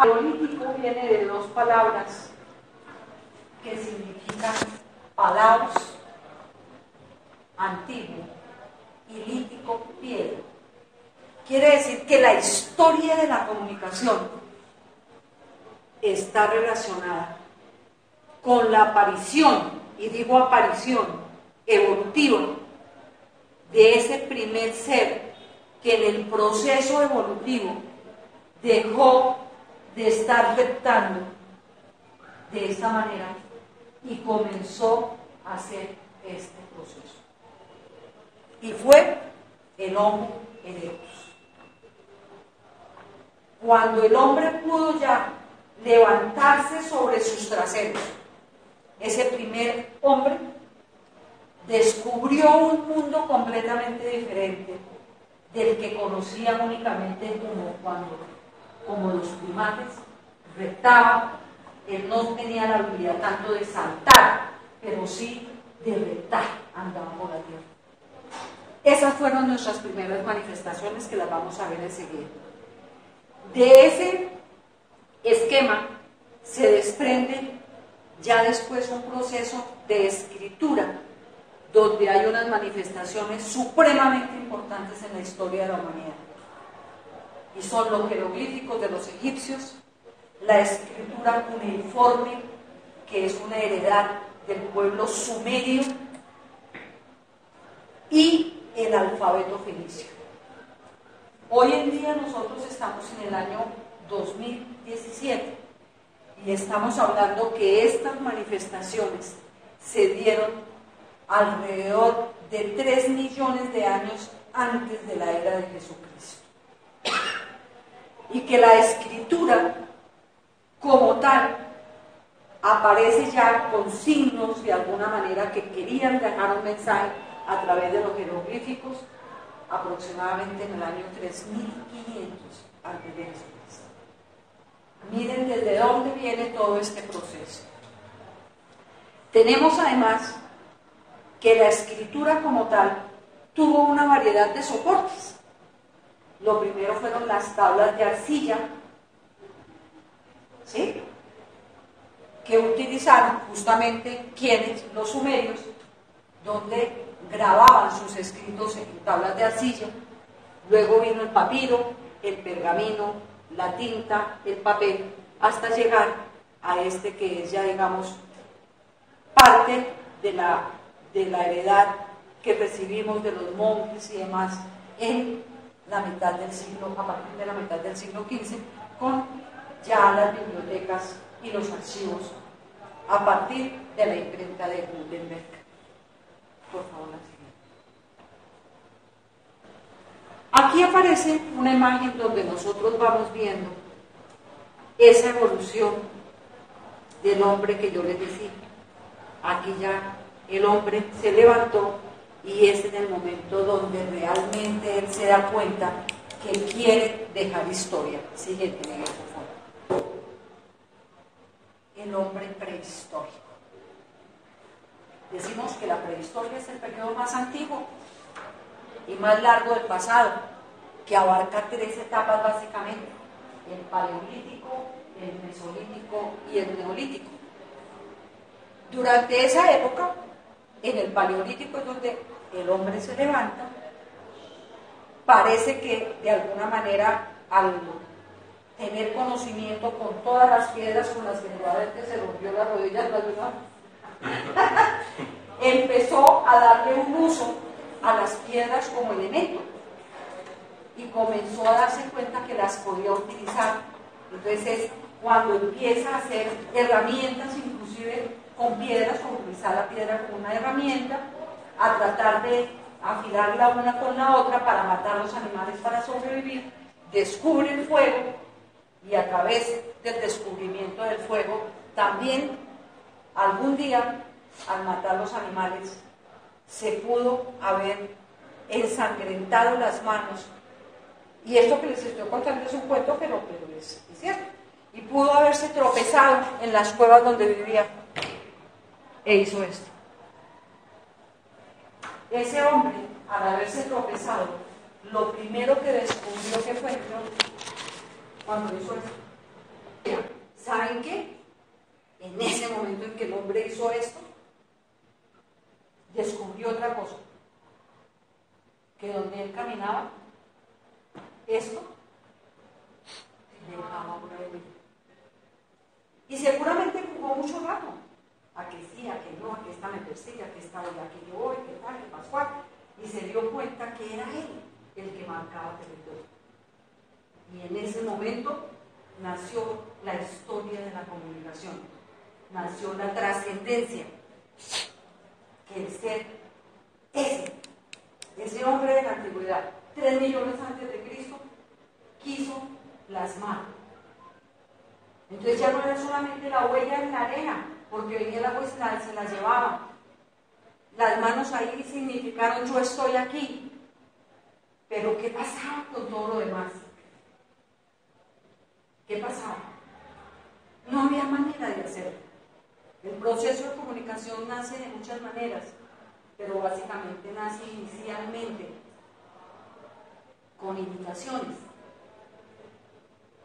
Paleolítico viene de dos palabras que significan palaos, antiguo, y lítico, piedra. Quiere decir que la historia de la comunicación está relacionada con la aparición, y digo aparición, evolutiva, de ese primer ser que en el proceso evolutivo dejó de estar reptando de esta manera y comenzó a hacer este proceso. Y fue el Homo erectus. Cuando el hombre pudo ya levantarse sobre sus traseros, ese primer hombre descubrió un mundo completamente diferente del que conocía únicamente como los primates, reptaba. Él no tenía la habilidad tanto de saltar, pero sí de reptar, andaba por la tierra. Esas fueron nuestras primeras manifestaciones, que las vamos a ver enseguida. De ese esquema se desprende ya después un proceso de escritura, donde hay unas manifestaciones supremamente importantes en la historia de la humanidad. Y son los jeroglíficos de los egipcios, la escritura cuneiforme, que es una heredad del pueblo sumerio, y el alfabeto fenicio. Hoy en día nosotros estamos en el año 2017 y estamos hablando que estas manifestaciones se dieron alrededor de 3 millones de años antes de la era de Jesucristo. Y que la escritura como tal aparece ya con signos de alguna manera que querían dejar un mensaje a través de los jeroglíficos aproximadamente en el año 3500 antes de Jesucristo. Miren desde dónde viene todo este proceso. Tenemos además que la escritura como tal tuvo una variedad de soportes. Lo primero fueron las tablas de arcilla, ¿sí?, que utilizaron justamente quienes, los sumerios, donde grababan sus escritos en tablas de arcilla. Luego vino el papiro, el pergamino, la tinta, el papel, hasta llegar a este que es ya, digamos, parte de la heredad que recibimos de los monjes y demás en la mitad del siglo, a partir de la mitad del siglo XV, con ya las bibliotecas y los archivos a partir de la imprenta de Gutenberg. Por favor, la siguiente. Aquí aparece una imagen donde nosotros vamos viendo esa evolución del hombre que yo les decía. Aquí ya el hombre se levantó y es en el momento donde realmente él se da cuenta que quiere dejar historia. Siguiente, Miguel, por favor. El hombre prehistórico. Decimos que la prehistoria es el periodo más antiguo y más largo del pasado, que abarca 3 etapas básicamente: el paleolítico, el mesolítico y el neolítico. Durante esa época, en el paleolítico es donde el hombre se levanta. Parece que de alguna manera, al tener conocimiento con todas las piedras con las que probablemente se rompió las rodillas, empezó a darle un uso a las piedras como elemento y comenzó a darse cuenta que las podía utilizar. Entonces, cuando empieza a hacer herramientas, inclusive con piedras, como utilizar la piedra como una herramienta, a tratar de afilarla una con la otra para matar los animales para sobrevivir, descubre el fuego, y a través del descubrimiento del fuego también algún día, al matar los animales, se pudo haber ensangrentado las manos. Y esto que les estoy contando es un cuento, pero es cierto. Y pudo haberse tropezado en las cuevas donde vivía e hizo esto. Ese hombre, al haberse tropezado, lo primero que descubrió que fue cuando hizo esto. ¿Saben qué? En ese momento en que el hombre hizo esto, descubrió otra cosa, que donde él caminaba, esto dejaba una huella. Y seguramente jugó mucho rato, a que sí, a que no, a que esta me persigue, a que esta voy, a que yo voy, que tal, que pascual, y se dio cuenta que era él el que marcaba territorio. Y en ese momento nació la historia de la comunicación, nació la trascendencia, que el ser ese hombre de la antigüedad, 3 millones antes de Cristo, quiso plasmar. Entonces ya no era solamente la huella en la arena, porque venía el agua y se la llevaba. Las manos ahí significaron yo estoy aquí. Pero ¿qué pasaba con todo lo demás? ¿Qué pasaba? No había manera de hacerlo. El proceso de comunicación nace de muchas maneras, pero básicamente nace inicialmente con imitaciones,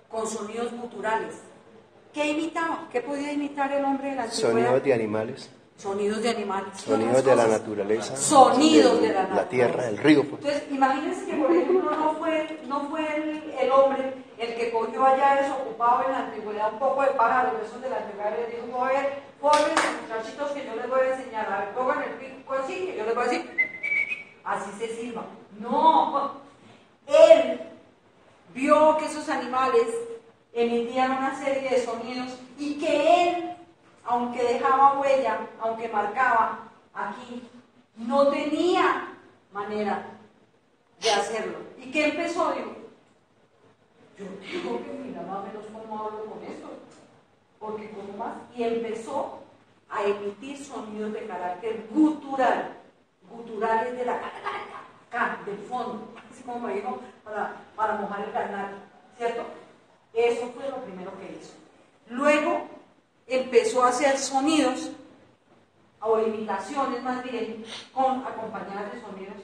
con sonidos guturales. ¿Qué imitaba? ¿Qué podía imitar el hombre de la antigüedad? Sonidos de animales. Sonidos de animales. Sonidos de la naturaleza. Sonidos de la naturaleza. La tierra, el río. Pues. Entonces, imagínense que, por ejemplo, no fue el hombre el que cogió allá desocupado en la antigüedad un poco de pájaros, esos de la antigüedad, y les dijo, a ver, fórmense, muchachitos, que yo les voy a enseñar, a ver, pongan el pico así, que yo les voy a decir, así se silba. No, él vio que esos animales emitían una serie de sonidos y que él, aunque dejaba huella, aunque marcaba aquí, no tenía manera de hacerlo. ¿Y qué empezó? Digo, yo tengo que mirar más o menos cómo hablo con esto, porque cómo más, y empezó a emitir sonidos de carácter gutural, guturales de la acá, del fondo, así como me dijo, para mojar el garnate, ¿cierto? Eso fue lo primero que hizo. Luego empezó a hacer sonidos, o imitaciones más bien, acompañadas de sonidos,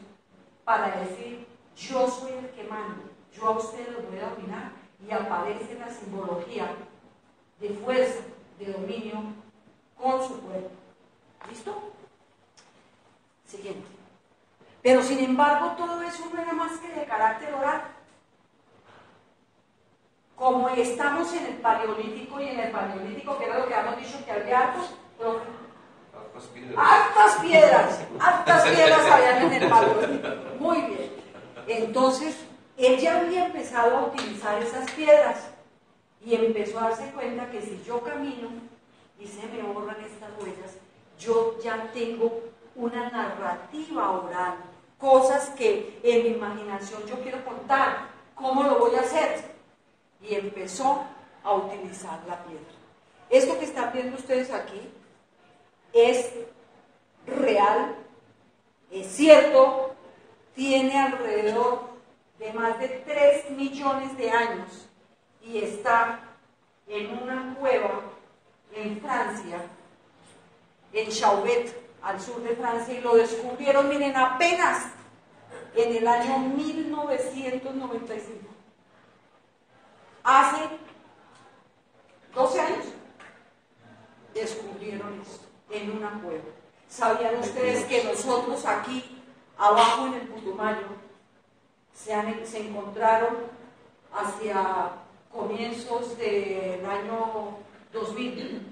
para decir, yo soy el que mando, yo a ustedes los voy a dominar, y aparece la simbología de fuerza, de dominio, con su cuerpo. ¿Listo? Siguiente. Pero sin embargo, todo eso no era más que de carácter oral. Como estamos en el Paleolítico, y en el Paleolítico, que era lo que habíamos dicho, que había hartas piedras habían en el Paleolítico. Muy bien. Entonces, él ya había empezado a utilizar esas piedras y empezó a darse cuenta que si yo camino y se me borran estas huellas, yo ya tengo una narrativa oral, cosas que en mi imaginación yo quiero contar. ¿Cómo lo voy a hacer? Y empezó a utilizar la piedra. Esto que están viendo ustedes aquí es real, es cierto, tiene alrededor de más de 3 millones de años y está en una cueva en Francia, en Chauvet, al sur de Francia, y lo descubrieron, miren, apenas en el año 1995. Hace 12 años descubrieron esto en una cueva. ¿Sabían ustedes que nosotros aquí, abajo en el Putumayo, se encontraron hacia comienzos del año 2000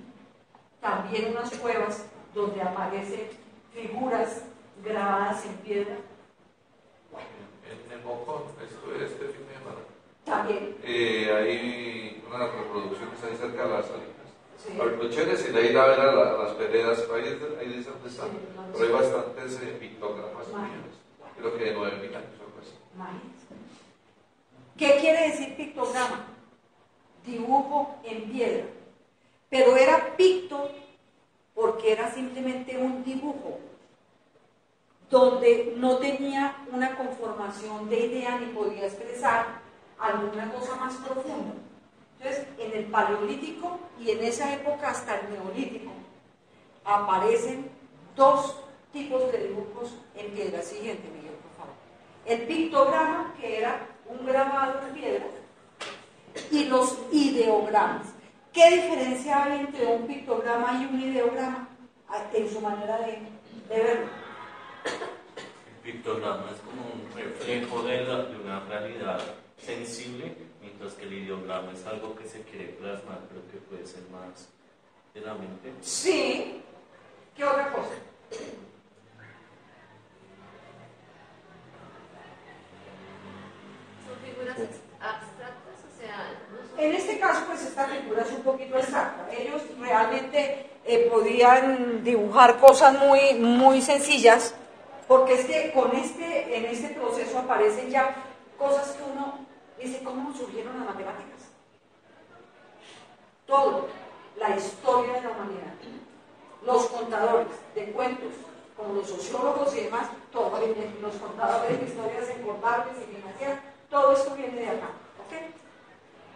también unas cuevas donde aparecen figuras grabadas en piedra? En Mocón, estuve este fin de semana. También. Hay unas reproducciones ahí cerca de las salinas. Sí. Lo chévere es ir a ver a las veredas, ahí dice dónde están. Sí, no, pero hay bastantes pictogramas míos. Creo que de 9.000 años o algo así. Imagínense. ¿Qué quiere decir pictograma? Dibujo en piedra. Pero era picto porque era simplemente un dibujo donde no tenía una conformación de idea ni podía expresar alguna cosa más profunda. Entonces, en el Paleolítico y en esa época hasta el Neolítico aparecen 2 tipos de dibujos en piedra. Siguiente, Miguel, por favor. El pictograma, que era un grabado en piedra, y los ideogramas. ¿Qué diferencia hay entre un pictograma y un ideograma en su manera de verlo? El pictograma es como un reflejo de una realidad sensible, mientras que el ideograma es algo que se quiere plasmar, pero que puede ser más de la mente. Sí. ¿Qué otra cosa? Son figuras abstractas, o sea, no son... En este caso, pues esta figura es un poquito abstracta. Ellos realmente podían dibujar cosas muy, muy sencillas, porque es que en este proceso aparecen ya cosas que uno dice, ¿cómo surgieron las matemáticas? Todo, la historia de la humanidad, los contadores de cuentos, como los sociólogos y demás, todo viene, los contadores de historias contables y financieras, todo esto viene de acá. ¿Okay?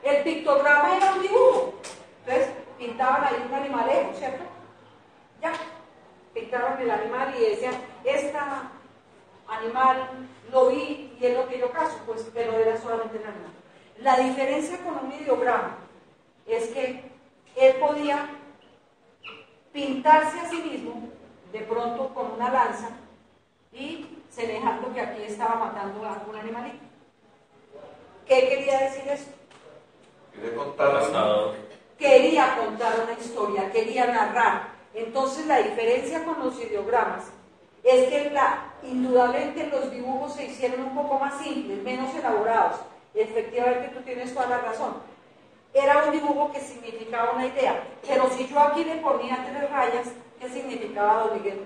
El pictograma era un dibujo, entonces pintaban ahí un animalejo, ¿cierto? Ya, pintaban el animal y decían, esta animal lo vi y es lo que yo caso, pues, pero era solamente el animal. La diferencia con un ideograma es que él podía pintarse a sí mismo, de pronto con una lanza, y semejando que aquí estaba matando a un animalito. ¿Qué quería decir eso? Quería contar una historia, quería narrar. Entonces la diferencia con los ideogramas es que indudablemente los dibujos se hicieron un poco más simples, menos elaborados. Efectivamente tú tienes toda la razón. Era un dibujo que significaba una idea, pero si yo aquí le ponía 3 rayas, ¿qué significaba, don Miguel?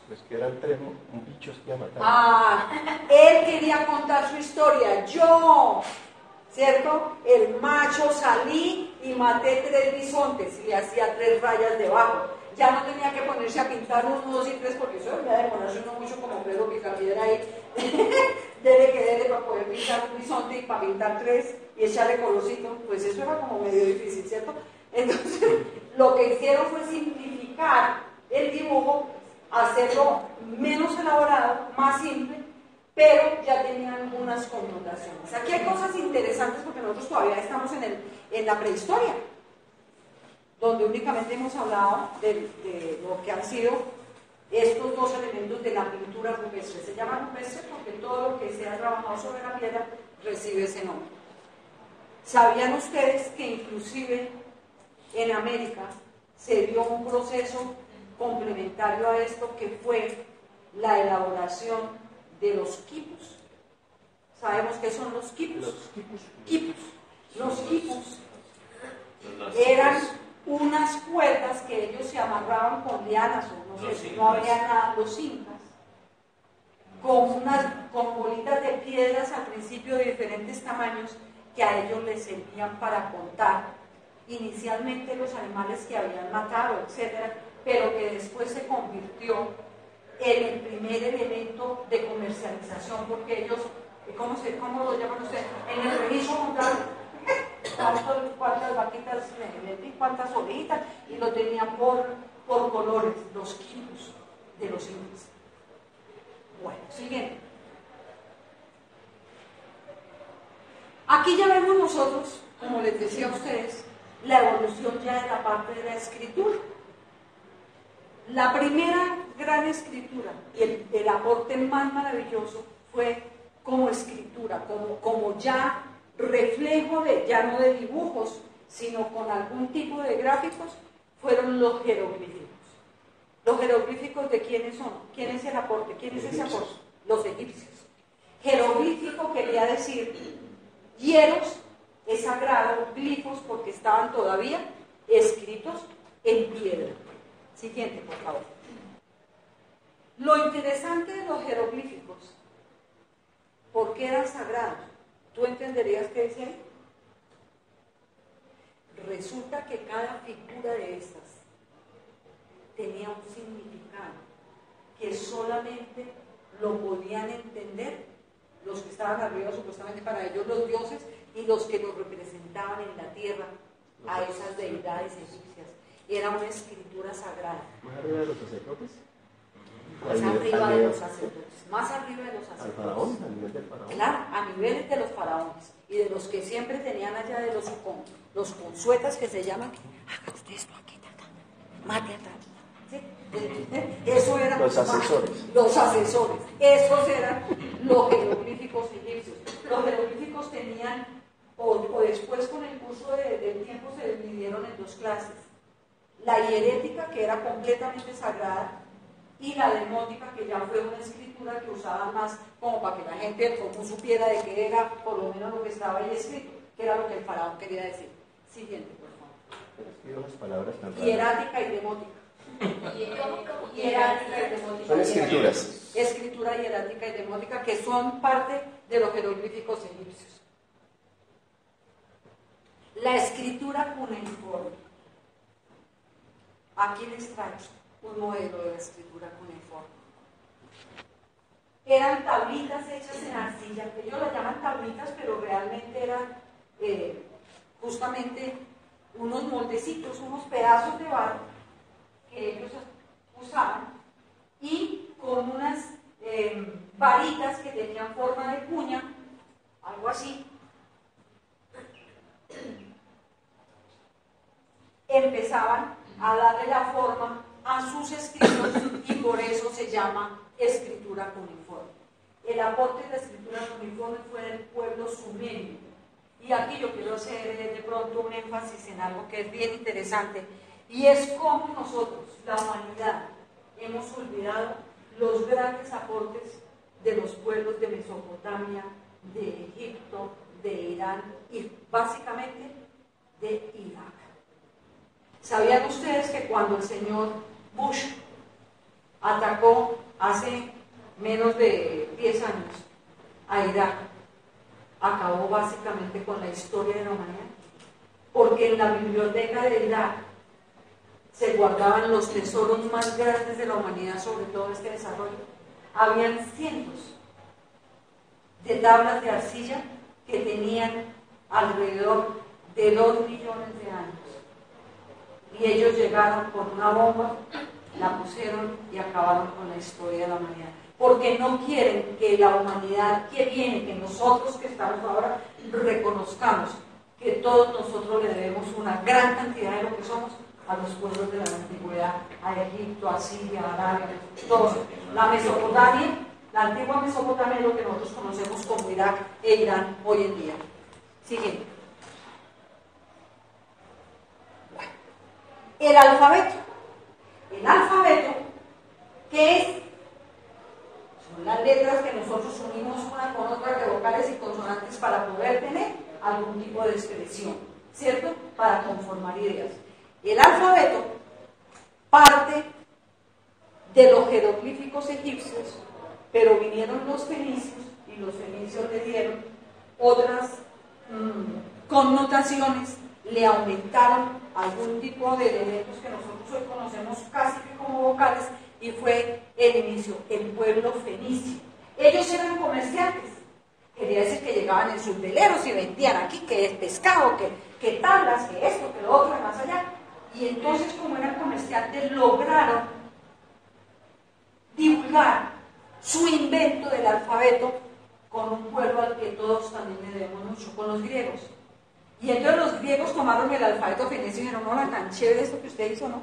Pues que eran 3 bichos que iban a matar. Ah, él quería contar su historia. Yo, ¿cierto? El macho salí y maté 3 bisontes y le hacía 3 rayas debajo. Ya no tenía que ponerse a pintar 1, 2 y 3 porque eso debe demorarse uno mucho como Pedro Picapiedra ahí. debe para poder pintar un bisonte y para pintar 3 y echarle colorcito, pues eso era como medio difícil, ¿cierto? Entonces, lo que hicieron fue simplificar el dibujo, hacerlo menos elaborado, más simple, pero ya tenía algunas connotaciones. Aquí hay cosas interesantes porque nosotros todavía estamos en la prehistoria, donde únicamente hemos hablado de lo que han sido estos 2 elementos de la pintura rupestre. Se llama rupestre porque todo lo que se ha trabajado sobre la piedra recibe ese nombre. ¿Sabían ustedes que inclusive en América se dio un proceso complementario a esto que fue la elaboración de los quipus? ¿Sabemos qué son los quipus? Los quipus eran unas cuerdas que ellos se amarraban con lianas o no sé si no había nada, los incas, con bolitas de piedras al principio de diferentes tamaños que a ellos les servían para contar inicialmente los animales que habían matado, etcétera, pero que después se convirtió en el primer elemento de comercialización, porque ellos, ¿cómo lo llaman ustedes? En el registro contaban cuántas vaquitas, cuántas ovejitas, y lo tenían por colores, los quipus de los incas. Bueno, siguiente. Aquí ya vemos nosotros, como les decía a ustedes, la evolución ya de la parte de la escritura. La primera gran escritura y el aporte más maravilloso fue como escritura, como ya reflejo ya no de dibujos, sino con algún tipo de gráficos, fueron los jeroglíficos. ¿Los jeroglíficos de quiénes son? ¿Quién es el aporte? ¿Quién es ese aporte? Los egipcios. Jeroglífico quería decir hieros, es sagrado, glifos, porque estaban todavía escritos en piedra. Siguiente, por favor. Lo interesante de los jeroglíficos, ¿por qué eran sagrados? ¿Tú entenderías qué dice ahí? Resulta que cada figura de estas tenía un significado que solamente lo podían entender los que estaban arriba, supuestamente para ellos los dioses, y los que los representaban en la tierra a esas deidades egipcias. Era una escritura sagrada. ¿Más arriba de los sacerdotes? Más arriba de los sacerdotes, más arriba de los sacerdotes. ¿Al faraón? ¿A nivel del faraón? Claro, a niveles de los faraones y de los que siempre tenían allá de los los consuetas que se llaman, haga usted esto aquí, mate acá. ¿Sí? Eso eran los asesores. Los asesores. Esos eran los jeroglíficos egipcios. Los jeroglíficos tenían, o después con el curso del tiempo se dividieron en dos clases. La hierética, que era completamente sagrada, y la demótica, que ya fue una escritura que usaban más como para que la gente común supiera de qué era por lo menos lo que estaba ahí escrito, que era lo que el faraón quería decir. Siguiente, por favor. Escribo las palabras tan raras. Hierática y demótica. Hierática y demótica. Son escrituras. Escritura hierática y demótica, que son parte de los jeroglíficos egipcios. La escritura cuneiforme. Aquí les traigo un modelo de la escritura cuneiforme. Eran tablitas hechas en arcilla, que ellos las llaman tablitas, pero realmente eran justamente unos moldecitos, unos pedazos de barro que ellos usaban, y con unas varitas que tenían forma de cuña, algo así. Empezaban a darle la forma a sus escritos y por eso se llama escritura cuneiforme. El aporte de la escritura cuneiforme fue del pueblo sumerio. Y aquí yo quiero hacer de pronto un énfasis en algo que es bien interesante, y es cómo nosotros, la humanidad, hemos olvidado los grandes aportes de los pueblos de Mesopotamia, de Egipto, de Irán y básicamente de Irak. ¿Sabían ustedes que cuando el señor Bush atacó hace menos de 10 años a Irak, acabó básicamente con la historia de la humanidad? Porque en la biblioteca de Irak se guardaban los tesoros más grandes de la humanidad sobre todo este desarrollo. Habían cientos de tablas de arcilla que tenían alrededor de 2 millones de años. Y ellos llegaron con una bomba, la pusieron y acabaron con la historia de la humanidad. Porque no quieren que la humanidad que viene, que nosotros que estamos ahora, reconozcamos que todos nosotros le debemos una gran cantidad de lo que somos a los pueblos de la antigüedad, a Egipto, a Siria, a Arabia, todos. La Mesopotamia, la antigua Mesopotamia es lo que nosotros conocemos como Irak e Irán hoy en día. Siguiente. Bueno, el alfabeto. El alfabeto, ¿qué es? Son las letras que nosotros unimos una con otra de vocales y consonantes para poder tener algún tipo de expresión, ¿cierto? Para conformar ideas. El alfabeto parte de los jeroglíficos egipcios, pero vinieron los fenicios y los fenicios le dieron otras connotaciones, le aumentaron algún tipo de elementos que nosotros hoy conocemos casi que como vocales, y fue el inicio, el pueblo fenicio. Ellos eran comerciantes, quería decir que llegaban en sus veleros y vendían aquí que es pescado, que tablas, que esto, que lo otro, y más allá. Y entonces, como eran comerciantes, lograron divulgar su invento del alfabeto con un pueblo al que todos también le debemos mucho, con los griegos. Y entonces los griegos tomaron el alfabeto fenicio y dijeron, no, era tan chévere esto que usted hizo, ¿no?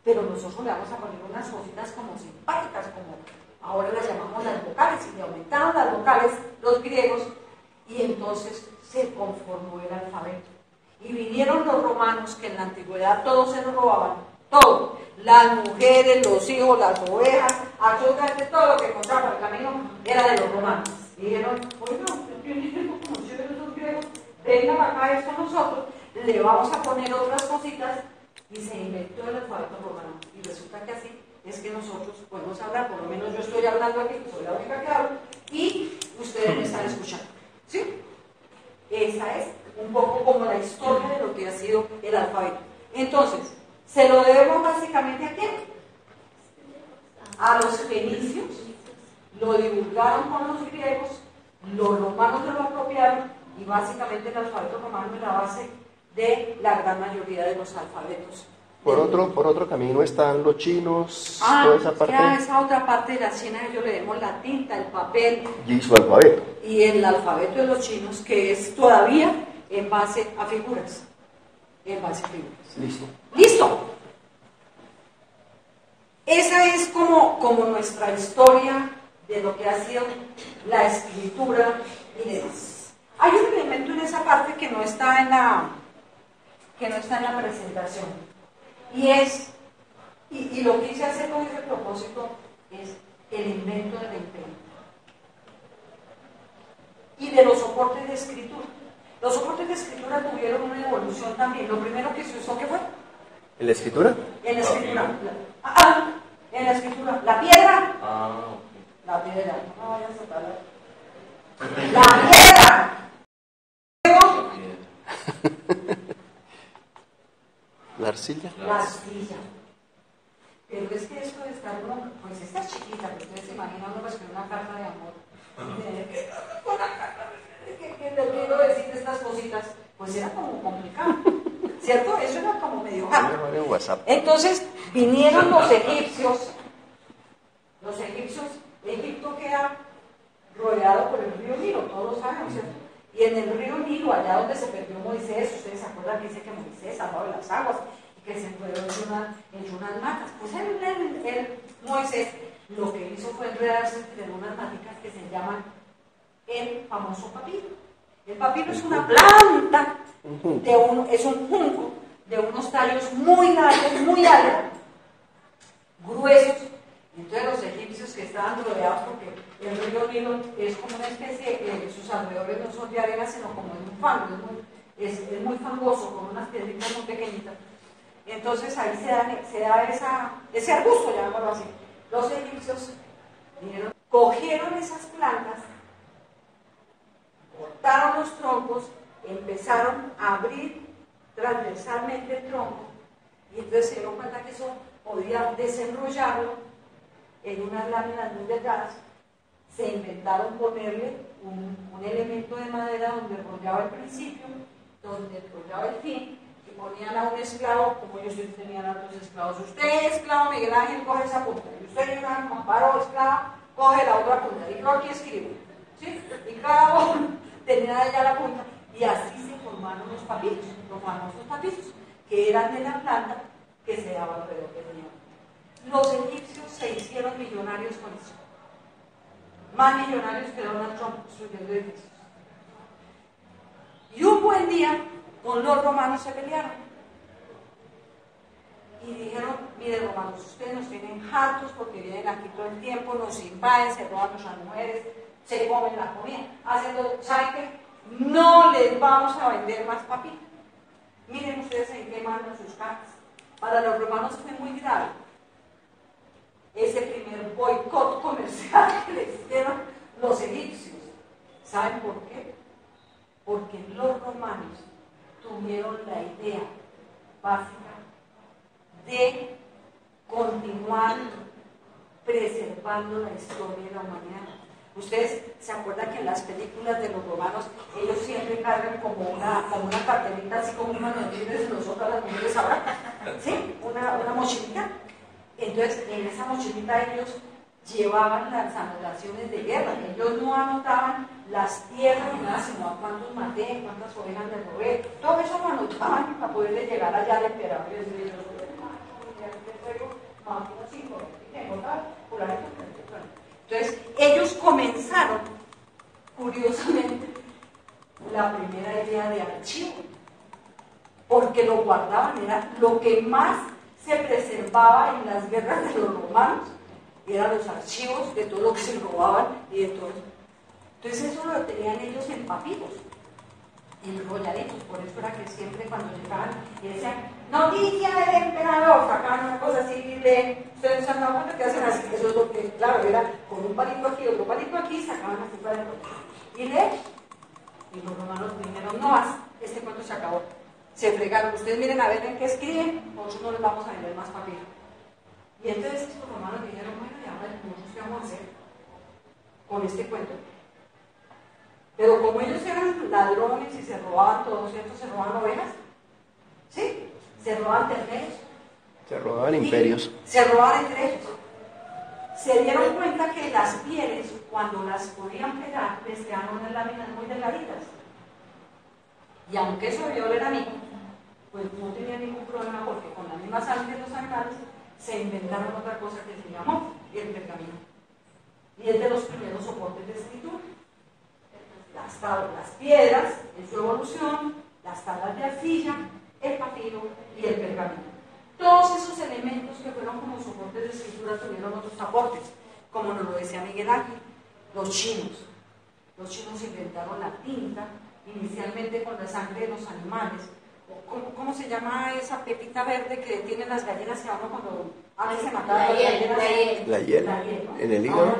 Pero nosotros le vamos a poner unas cositas como simpáticas, como ahora las llamamos las vocales, y le aumentaron las vocales los griegos, y entonces se conformó el alfabeto. Y vinieron los romanos, que en la antigüedad todos se lo robaban, todo, las mujeres, los hijos, las ovejas, absolutamente todo lo que encontraban por el camino era de los romanos. Y dijeron, oiga, usted tiene algo como chévere de los griegos, vengan acá esto a nosotros, le vamos a poner otras cositas, y se inventó el alfabeto romano. Y resulta que así es que nosotros podemos hablar, por lo menos yo estoy hablando aquí, que soy la única que hablo, y ustedes me están escuchando. ¿Sí? Esa es un poco como la historia de lo que ha sido el alfabeto. Entonces, se lo debemos básicamente a quién? A los fenicios, lo divulgaron con los griegos, los romanos se lo apropiaron, y básicamente el alfabeto romano es la base de la gran mayoría de los alfabetos. Por otro camino están los chinos, toda esa parte. Ya esa otra parte de la China, ellos le demos la tinta, el papel. Y su alfabeto. Y el alfabeto de los chinos, que es todavía en base a figuras. Él va a hacer figuras. Listo. ¡Listo! Esa es como nuestra historia de lo que ha sido la escritura y demás. Hay un elemento en esa parte que no está en la presentación, y es, y lo que quise hacer con ese propósito es el invento de la imprenta y de los soportes de escritura. Los soportes de escritura tuvieron una evolución también. Lo primero que se usó, ¿qué fue? ¿En la escritura? En la escritura. En la escritura. La piedra. Ok. La piedra. No vayas a talar. La piedra. Luego, ¿La arcilla? la astilla. Pero es que esto de estar uno, pues esta es chiquita, pero ustedes se imaginan uno escribir una carta de amor. ¿Qué te quiero decir de estas cositas? Pues era como complicado, ¿cierto? Eso era como medio hard. En WhatsApp. Entonces vinieron los egipcios. Los egipcios, Egipto queda rodeado por el río Nilo, todos lo saben, ¿cierto? Y en el río Nilo, allá donde se perdió Moisés, ustedes se acuerdan que dice que Moisés salvó de las aguas y que se enredó en unas matas. Pues Moisés lo que hizo fue enredarse entre unas maticas que se llaman el famoso papiro. El papiro es una planta, es un junco de unos tallos muy largos, muy altos, gruesos. Entonces los egipcios que estaban rodeados, porque el río Nilo es como una especie, sus alrededores no son de arena, sino como de un fango, es muy fangoso, con unas piedritas muy pequeñitas. Entonces ahí se da ese arbusto, llamémoslo así. Los egipcios cogieron esas plantas, cortaron los troncos, empezaron a abrir transversalmente el tronco, y entonces se dieron cuenta que eso podía desenrollarlo en unas láminas muy delgadas. Se inventaron ponerle un elemento de madera donde enrollaba el principio, donde enrollaba el fin, y ponían a un esclavo, como ellos tenían a otros esclavos. Usted, esclavo Miguel Ángel, coge esa punta, y usted, Amparo, esclava, coge la otra punta, y yo aquí escribo, ¿sí? Y cada uno tenía allá la punta, y así se formaron los papiros, los famosos papiros, que eran de la planta que se daba alrededor del niño. Los egipcios se hicieron millonarios con eso, más millonarios que Donald Trump construyendo edificios. Y un buen día con los romanos se pelearon y dijeron: mire, romanos, ustedes nos tienen hartos porque vienen aquí todo el tiempo, nos invaden, se roban nuestras mujeres, se comen la comida, ¿saben qué? No les vamos a vender más papita. Miren ustedes en qué mandan sus cartas. Para los romanos fue muy grave ese primer boicot comercial que les hicieron los egipcios. ¿Saben por qué? Porque los romanos tuvieron la idea básica de continuar preservando la historia de la humanidad. Ustedes se acuerdan que en las películas de los romanos ellos siempre cargan como una carterita, así como una mujeres, nosotras las mujeres ahora, ¿sí? Una mochilita. Entonces, en esa mochilita ellos llevaban las anotaciones de guerra. Ellos no anotaban las tierras ni nada, sino a cuántos maté, cuántas ovejas me robé. Todo eso lo anotaban para poderle llegar allá al emperador y decirle: entonces, ellos comenzaron, curiosamente, la primera idea de archivo, porque lo guardaban, era lo que más se preservaba en las guerras de los romanos, eran los archivos de todo lo que se robaban y de todo. Entonces eso lo tenían ellos en papiros, enrolladitos. Por eso era que siempre cuando llegaban y decían: noticia del emperador, sacaban una cosa así de... Ustedes se han dado cuenta que hacen así. Eso es lo que, claro, era con un palito aquí, otro palito aquí, sacaban así para el otro. Y los romanos dijeron: no más, este cuento se acabó. Se fregaron. Ustedes miren a ver en qué escriben, nosotros no les vamos a vender más papel. Y entonces estos romanos dijeron: bueno, ya nosotros qué vamos a hacer con este cuento. Pero como ellos eran ladrones y se robaban todo, ¿cierto? Se robaban ovejas, ¿sí? Se robaban terneros. Se robaban imperios. Se robaban entre ellos. Se dieron cuenta que las pieles, cuando las podían pegar, les quedaban unas láminas muy delgaditas. Y aunque eso debió oler a mí, pues no tenía ningún problema porque con la misma sangre de los animales se inventaron otra cosa que se llamó el pergamino. Y es de los primeros soportes de escritura. Las piedras en su evolución, las tablas de arcilla, el papiro y el pergamino. Todos esos elementos que fueron como soportes de escritura tuvieron otros aportes, como nos lo decía Miguel Ángel, los chinos. Los chinos inventaron la tinta, inicialmente con la sangre de los animales. ¿Cómo se llama esa pepita verde que tienen las gallinas que uno cuando antes se mataban las gallinas? La hiel, ¿no? en el hígado.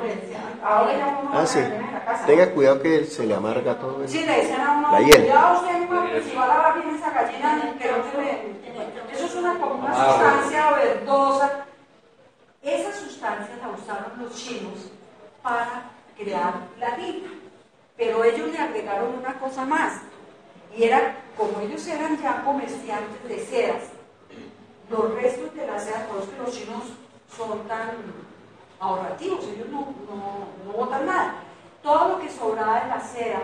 Ahora ya uno Sí. en la casa. Tenga cuidado que se le amarga todo eso. Sí, le decían a uno, La hiel. cuidado usted, que si va a lavar bien esa gallina, que no se le... Eso es como una sustancia verdosa. Esa sustancia la usaron los chinos para crear la tinta. Pero ellos le agregaron una cosa más. Y era, como ellos eran ya comerciantes de sedas, los restos de la seda, por eso que los chinos son tan ahorrativos, ellos no botan nada. Todo lo que sobraba de la seda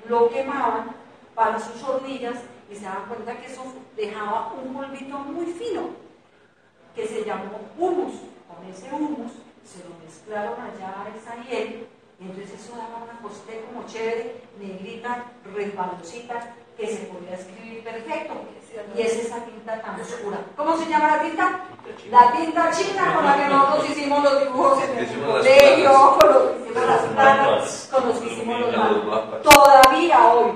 lo quemaban para sus hornillas y se daban cuenta que eso dejaba un polvito muy fino, que se llamó humus. Con ese humus se lo mezclaron allá a esa hiel, y entonces eso daba una costé como chévere, negrita, resbalosita, que se podía escribir perfecto. Y es esa tinta tan oscura. ¿Cómo se llama la tinta? La tinta china con la que nosotros hicimos los dibujos en el colegio, con los que hicimos las planas, con los que hicimos los mapas. Todavía hoy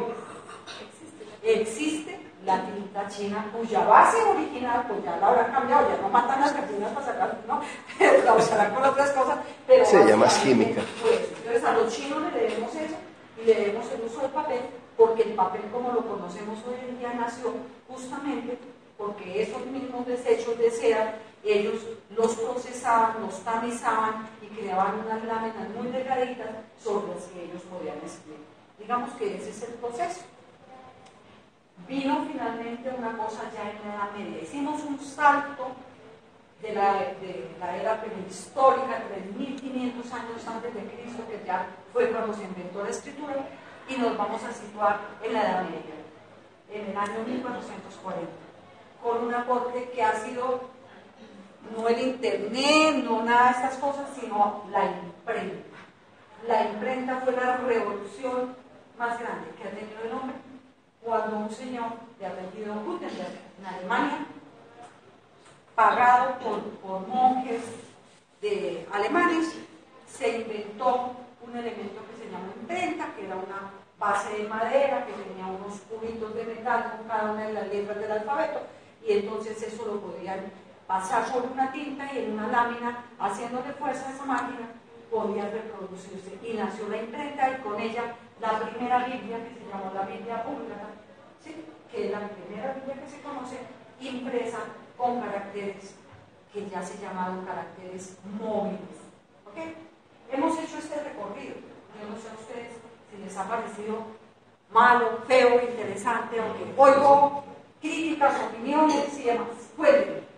existe la tinta china cuya base original, pues ya la habrán cambiado, ya no matan las gallinas para sacar, ¿no? La usarán con otras cosas, pero se llama química. Pues, entonces a los chinos le debemos eso y le debemos el uso del papel, porque el papel como lo conocemos hoy en día nació justamente porque esos mismos desechos de seda ellos los procesaban, los tamizaban y creaban unas láminas muy delgaditas sobre las que ellos podían escribir. Digamos que ese es el proceso. Vino finalmente una cosa ya en la Edad Media. Hicimos un salto de la era prehistórica, 3.500 años antes de Cristo, que ya fue cuando se inventó la escritura, y nos vamos a situar en la Edad Media, en el año 1440, con un aporte que ha sido no el internet, no nada de estas cosas, sino la imprenta. La imprenta fue la revolución más grande que ha tenido el hombre, cuando un señor de apellido Gutenberg, en Alemania, pagado por monjes alemanes, se inventó un elemento que se llama imprenta, que era una base de madera que tenía unos cubitos de metal con cada una de las letras del alfabeto, y entonces eso lo podían pasar sobre una tinta y en una lámina, haciéndole fuerza a esa máquina, podía reproducirse. Y nació la imprenta y con ella la primera Biblia, que se llamó la Biblia Búlgara, ¿sí? Que es la primera Biblia que se conoce, impresa con caracteres que ya se llamaron caracteres móviles. ¿Okay? Hemos hecho este recorrido. Yo no sé a ustedes si les ha parecido malo, feo, interesante, aunque oigo críticas, opiniones y demás. Cuéntenme.